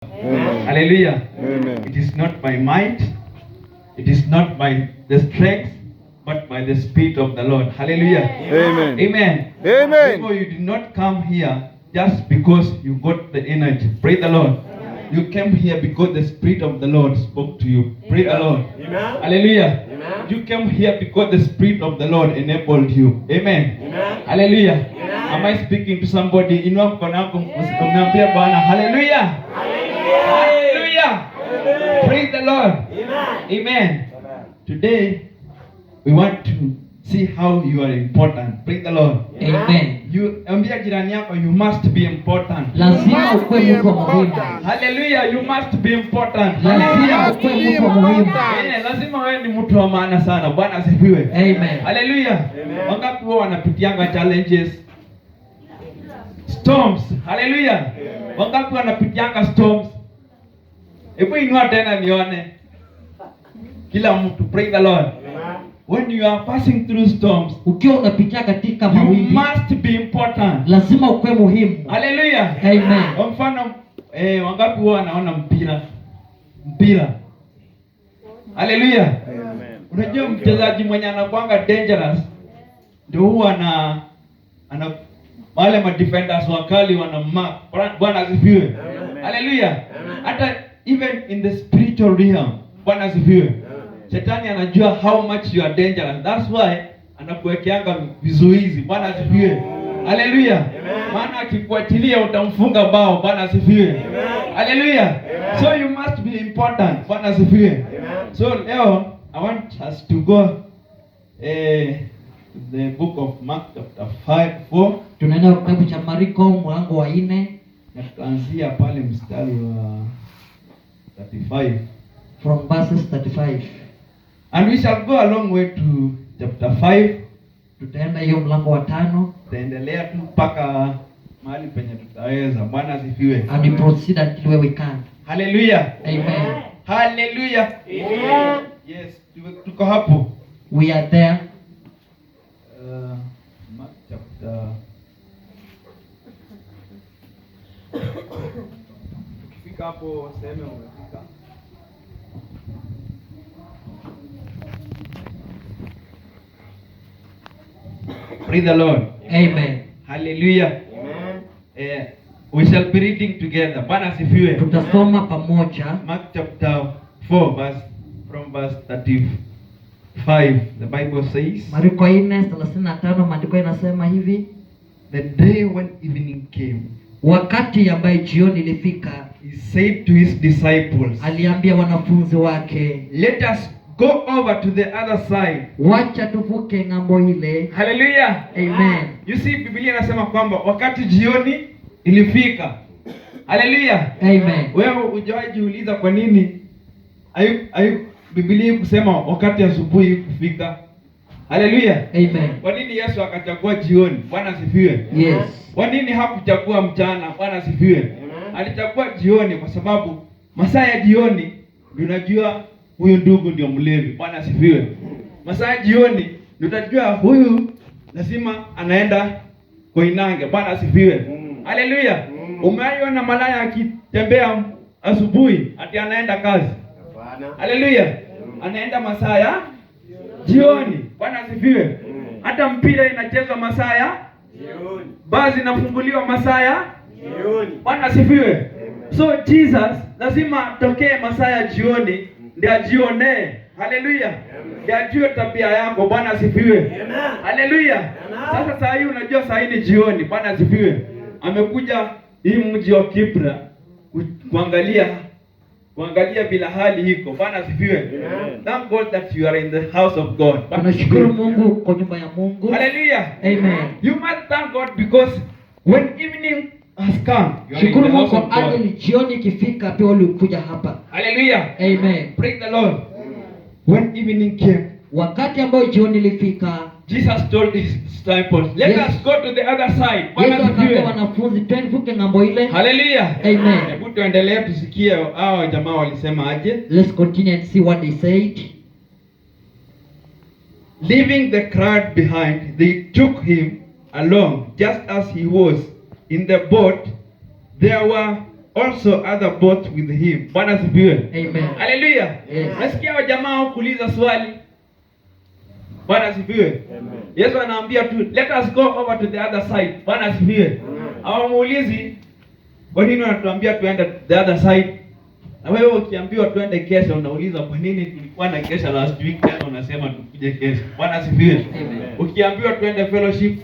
Amen. Hallelujah. Amen. It is not by might, it is not by the strength, but by the Spirit of the Lord. Hallelujah. Amen. Amen. Amen. Therefore, you did not come here just because you got the energy. Praise the Lord. You came here because the Spirit of the Lord spoke to you. Praise the Lord. Amen. Hallelujah. Amen. You came here because the Spirit of the Lord enabled you. Amen. Amen. Hallelujah. Amen. Am I speaking to somebody? Inua mkono wako usimwambie Bwana. Hallelujah. Hallelujah. Praise the Lord. Amen. Today we want to see how you are important. Praise the Lord. Amen. You ambia jirani yako, you must be important. Lazima ukuwe mtu muhimu. Hallelujah, you must be important. Lazima ukuwe mtu muhimu. Lazima wewe ni mtu wa maana sana. Bwana asifiwe. Amen. Hallelujah. Wangapi wao wanapitianga challenges? Storms. Hallelujah. Wangapi wanapitianga storms? Hebu inua tena nione. Kila mtu, praise the Lord. When you are passing through storms, ukiwa unapitia katika you mawimbi, must be important. lazima ukuwe muhimu. Hallelujah. Amen. Kwa mfano, wangapi wao wanaona mpira? Hallelujah. Amen. Unajua mchezaji mwenye anakuanga dangerous ndio huwa ana wale ma defenders wakali wana mark. Bwana asifiwe. Hallelujah. Hata even in the spiritual realm, Bwana asifiwe. Shetani anajua how much you are dangerous. That's why anakuwekeanga vizuizi. Bwana asifiwe. Hallelujah. Maana akikuachilia utamfunga bao. Bwana asifiwe. Hallelujah. So you must be important. Bwana asifiwe. So leo I want us to go the book of Mark chapter 4. Tunaenda kitabu cha Marko mlango wa 4 na tutaanzia pale mstari wa 35. from verses 35. And we shall go a long way to chapter 5. Tutaenda hiyo mlango wa 5 Tutaendelea tu mpaka mahali penye tutaweza. Bwana asifiwe. and we proceed until where we can. Hallelujah. Amen. Hallelujah. Amen. Yes, tuko hapo. We are there. Mark chapter. Ukifika hapo sehemu umefika. Praise the Lord. Amen. Hallelujah. Amen. We shall be reading together. Bwana asifiwe. Tutasoma pamoja Mark chapter 4 from verse 35. The Bible says, Marko 4:35, maandiko inasema hivi: the day when evening came, wakati ambaye jioni ilifika, he said to his disciples, aliambia wanafunzi wake, let us go over to the other side. wacha tuvuke ng'ambo ile. Hallelujah. Amen. You see, Biblia inasema kwamba wakati jioni ilifika. Hallelujah. Amen. Wewe hujawahi jiuliza kwa nini Biblia kusema wakati asubuhi kufika? Hallelujah. Amen. Kwa nini Yesu akachagua jioni? Bwana asifiwe. Yes. Kwa nini hakuchagua mchana? Bwana asifiwe. Alichagua jioni kwa sababu masaa ya jioni ndio unajua huyu ndugu ndio mlevi. Bwana asifiwe. Masaa ya jioni ndio utajua huyu lazima anaenda Koinange. Bwana asifiwe. Hallelujah. Umeona malaya akitembea asubuhi ati anaenda kazi? Hallelujah. Anaenda masaa ya jioni. Bwana asifiwe. Hata mpira inachezwa masaa ya jioni. Basi inafunguliwa masaa ya jioni. Bwana asifiwe. So Jesus lazima atokee masaa ya jioni ndio ajione. Hallelujah. Ndio ajue tabia yako. Bwana asifiwe. Hallelujah. Sasa saa hii unajua saa hii ni jioni. Bwana asifiwe. Amekuja hii mji wa Kibra kuangalia bila hali iko. Bwana asifiwe. Thank God that you are in the house of God. Tunashukuru Mungu kwa nyumba ya Mungu. Hallelujah. Amen. You must thank God because when evening has come, you are in Shukuru the house Mungu of God. ajili jioni ikifika pia ulikuja hapa. Hallelujah. Amen. Praise the Lord. When evening came, Wakati ambao jioni ilifika, Jesus told his disciples, let Yes. us go to the other side. Bwana Yesu akaambia asifiwe. wanafunzi, tuvuke ng'ambo ile. Hallelujah. Amen. Hebu tuendelee tusikie hao jamaa walisema aje. Let's continue and see what they said. Leaving the crowd behind, they took him along just as he was in the boat. There were also other boats with him. Bwana asifiwe. Amen. Hallelujah. Yes. Nasikia wa jamaa kuuliza swali. Bwana asifiwe. Yesu anaambia tu, let us go over to the other side. Bwana asifiwe. Hawamuulizi kwa nini unatuambia tuende the other side? Na wewe ukiambiwa tuende kesho unauliza kwa nini tulikuwa na kesho last week tena unasema tukuje kesho. Bwana asifiwe. Amen. Ukiambiwa tuende fellowship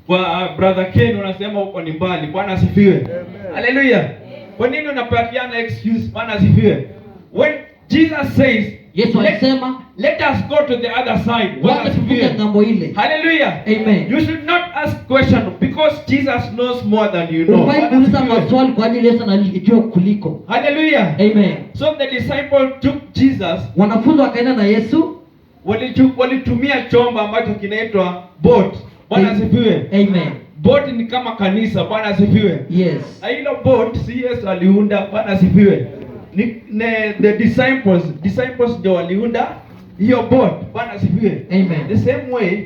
kwa brother Ken unasema uko ni mbali. Bwana asifiwe. Hallelujah. Kwa nini unapatiana excuse? Bwana asifiwe. When Jesus says, Yesu alisema let us go to the other side. Bwana wacha tuvuke asifiwe. ng'ambo ile. Hallelujah. Amen. You should not ask question because Jesus knows more than you know. Ufai Bwana kuuliza asifiwe. maswali kwa ajili Yesu analijua kuliko. Hallelujah. Amen. So the disciple took Jesus, Wanafunzi wakaenda na Yesu. walitumia chombo ambacho kinaitwa boat. Bwana asifiwe. Amen. Boat ni kama kanisa. Bwana asifiwe. Yes. Na hilo boat si Yesu aliunda. Bwana asifiwe. The disciples ndio waliunda hiyo boat. Bwana asifiwe. Amen. The same way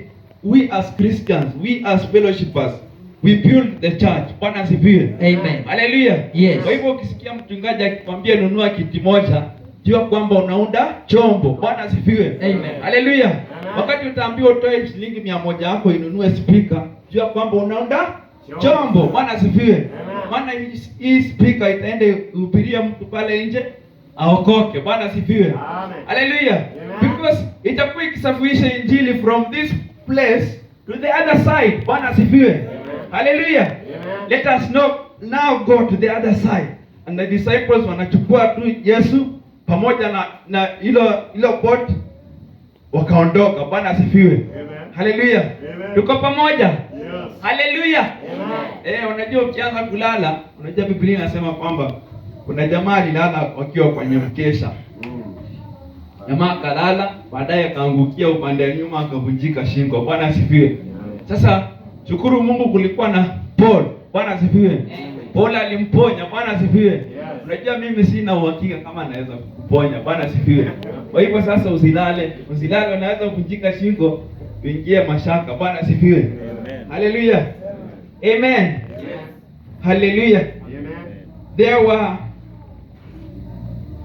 we as Christians, we as fellowshippers, we build the church. Bwana asifiwe. Amen. Hallelujah. Yes. Kwa hivyo ukisikia mchungaji akikwambia nunua kiti moja, jua kwamba unaunda chombo. Bwana asifiwe. Amen. Hallelujah. Wakati utaambiwa utoe shilingi 100 yako inunue speaker, jua kwamba unaunda chombo. Bwana asifiwe. Maana hii speaker itaenda kuhubiria mtu pale nje aokoke. Bwana asifiwe. Hallelujah. Because itakuwa ikisafirisha injili from this place to the other side. Bwana asifiwe. Hallelujah. Let us now go to the other side. And the disciples wanachukua tu Yesu pamoja na hilo boat wakaondoka. Bwana asifiwe. Hallelujah. Tuko pamoja. Hallelujah. Unajua ukianza kulala, unajua Biblia inasema kwamba kuna jamaa alilala wakiwa kwenye mkesha. Jamaa kalala, baadaye akaangukia upande wa nyuma akavunjika shingo. Bwana asifiwe. Sasa shukuru Mungu kulikuwa na Paul. Bwana asifiwe. Paul alimponya. Bwana asifiwe. Unajua mimi sina uhakika kama anaweza kuponya. Bwana asifiwe. Kwa hivyo sasa usilale, unaweza kuvunjika shingo, uingie mashaka. Bwana asifiwe. Hallelujah. Amen. Hallelujah.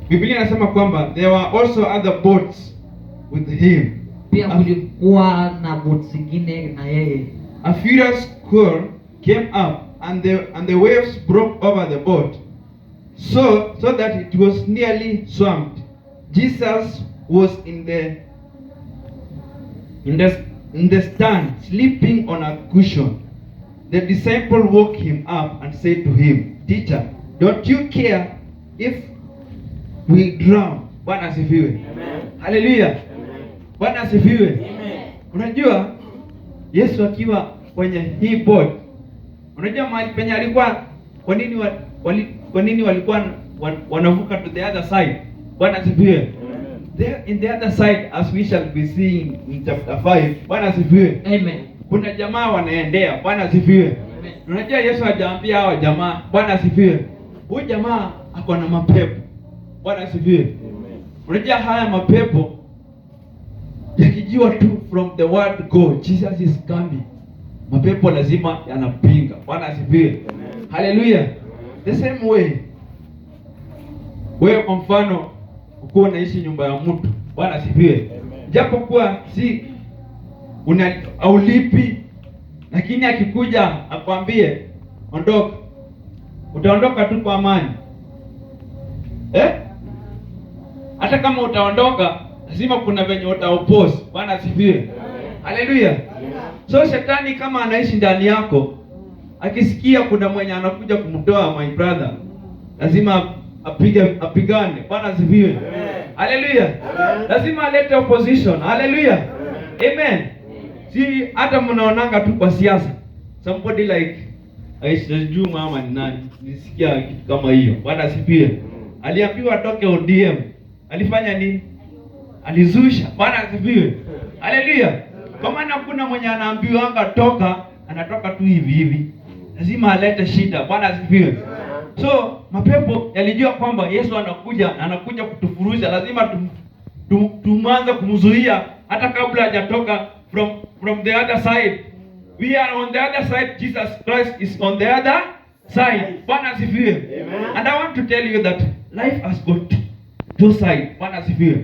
Biblia inasema kwamba there were also other boats with him. Pia kulikuwa na boat zingine na yeye. A furious squall came up and the waves broke over the boat so that it was nearly swamped. Jesus was in the stand sleeping on a cushion. The disciple woke him up and said to him, "Teacher, don't you care if we drown?" Bwana asifiwe. Amen. Hallelujah. Bwana asifiwe. Amen. Unajua Yesu akiwa kwenye hii boat, unajua mahali penye alikuwa, kwa nini walikuwa wanavuka to the other side? Bwana asifiwe. There in the other side, as we shall be seeing in chapter 5. Bwana asifiwe. Amen. Kuna jamaa wanaendea. Bwana asifiwe. Amen. Unajua Yesu hajaambia hao jamaa. Bwana asifiwe. Huyu jamaa ako na mapepo. Bwana asifiwe. Amen. Unajua haya mapepo yakijua tu from the word go, Jesus is coming, mapepo lazima yanapinga. Bwana asifiwe. Hallelujah. The same way wewe kwa mfano uko unaishi nyumba ya mtu. Bwana asifiwe. Japo kuwa si aulipi, lakini akikuja akwambie ondoka, utaondoka tu kwa amani. Hata kama utaondoka lazima kuna venye utaoppose. Bwana asifiwe. Hallelujah. So shetani kama anaishi ndani yako, akisikia kuna mwenye anakuja kumtoa my brother, lazima apigane. Bwana asifiwe. Hallelujah. Lazima alete opposition. Hallelujah. Amen. Si hata mnaonanga tu kwa siasa, somebody like Aisha Juma ama ni nani, nisikia kitu kama hiyo. Bwana asifiwe. Aliambiwa atoke ODM, alifanya nini? Alizusha. Bwana asifiwe. Hallelujah. Kwa maana kuna mwenye anaambiwa toka, anatoka tu hivi. Lazima alete shida. Bwana asifiwe. So mapepo yalijua kwamba Yesu anakuja kutufurusha, lazima tumanze kumzuia hata kabla hajatoka from the other side. We are on the other side, Jesus Christ is on the other side. Bwana asifiwe. And I want to tell you that life has got two sides. Bwana asifiwe.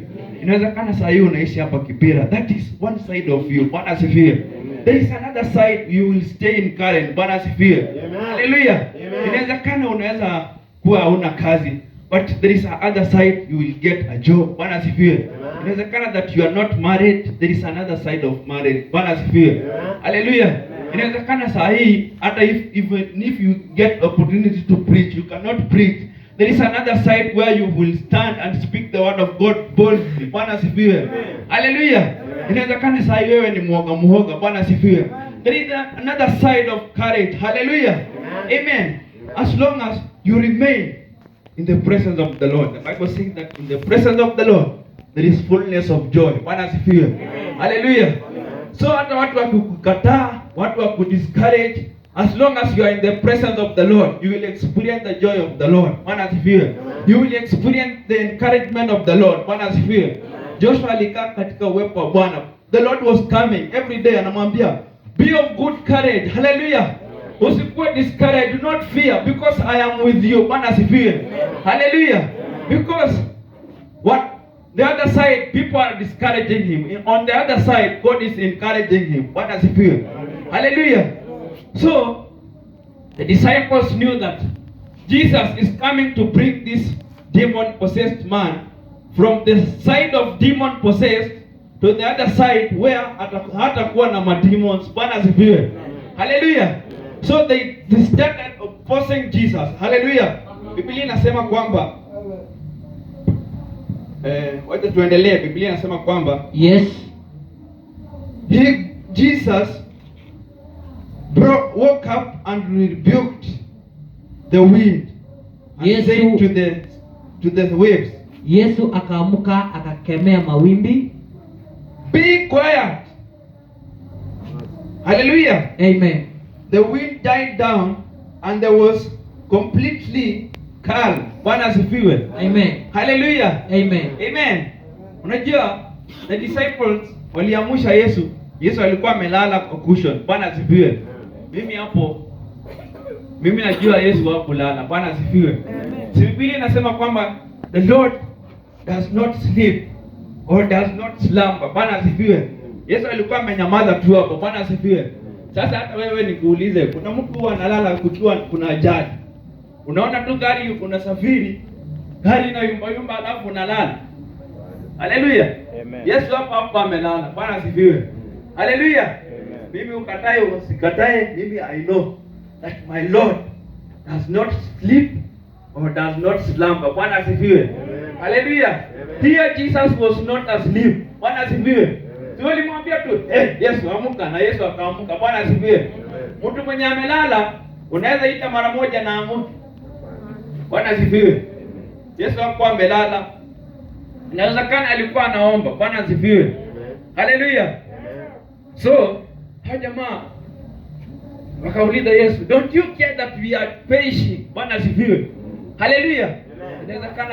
Inawezekana saa hii unaishi hapa Kibera. That is one side of you. Bwana asifiwe. There is another side you will stay in Karen. Bwana asifiwe. Hallelujah. Inawezekana unaweza kuwa huna kazi, but there is another side you will get a job. Bwana asifiwe. Inawezekana that you are not married, there is another side of marriage. Bwana asifiwe. Hallelujah. Inawezekana saa hii hata even if you get opportunity to preach, you cannot preach. There is another side where you will stand and speak the word of God boldly. Bwana asifiwe. Hallelujah. Inawezekana saa hii wewe ni muoga. Bwana asifiwe. There is another side of courage. Hallelujah. Amen. As long as you remain in the presence of the Lord. The Bible says that in the presence of the Lord there is fullness of joy. Bwana asifiwe. Hallelujah. So hata watu wakukataa, watu wakudiscourage, as long as you are in the presence of the Lord, you will experience the joy of the Lord. Bwana asifiwe. You will experience the encouragement of the Lord. Bwana asifiwe. Joshua alikaa katika uwepo wa Bwana. The Lord was coming every day, anamwambia, be of good courage. Hallelujah. Usikuwe discouraged, do not fear, because I am with you. Bwana asifiwe. Hallelujah. Because what the other side, people are discouraging him. On the other side, God is encouraging him. Bwana asifiwe. Hallelujah. So the disciples knew that Jesus is coming to bring this demon-possessed man from the side of demon-possessed to the other side where hatakuwa na mademons. Bwana asifiwe. Hallelujah. So they started opposing Jesus. Hallelujah. Biblia inasema kwamba wacha tuendelee. Biblia inasema kwamba Yes. Jesus woke up and rebuked the wind and said to the waves, Yesu akaamuka akakemea mawimbi. be quiet. Hallelujah. Amen. The wind died down and there was completely calm. Bwana asifiwe. Amen. Hallelujah. Amen. Amen. Unajua the disciples waliamusha Yesu. Yesu alikuwa amelala kwa cushion. Bwana asifiwe. Mimi najua Yesu hakulala. Bwana asifiwe. Biblia inasema kwamba the Lord does not sleep or does not slumber. Bwana asifiwe. Yesu alikuwa amenyamaza tu hapo. Bwana asifiwe. Sasa hata wewe nikuulize, kuna mtu huwa analala kukiwa kuna ajali. Unaona tu gari unasafiri, gari inayumba alafu unalala. Hallelujah. Amen. Yesu hapa amelala. Bwana asifiwe. Hallelujah. Mimi ukatae usikatae, mimi I know that my Lord does not sleep or does not slumber. Bwana asifiwe. Hallelujah. Here Jesus was not asleep. Bwana asifiwe. Sio limwambia tu, Yesu amka, na Yesu akaamka. Bwana asifiwe. Mtu mwenye amelala unaweza ita mara moja na amuke. Bwana asifiwe. Yesu hakuwa amelala. Inawezekana alikuwa anaomba. Bwana asifiwe. Hallelujah. So, hao jamaa wakauliza Yesu, don't you care that we are perishing? Bwana asifiwe. Hallelujah. Inawezekana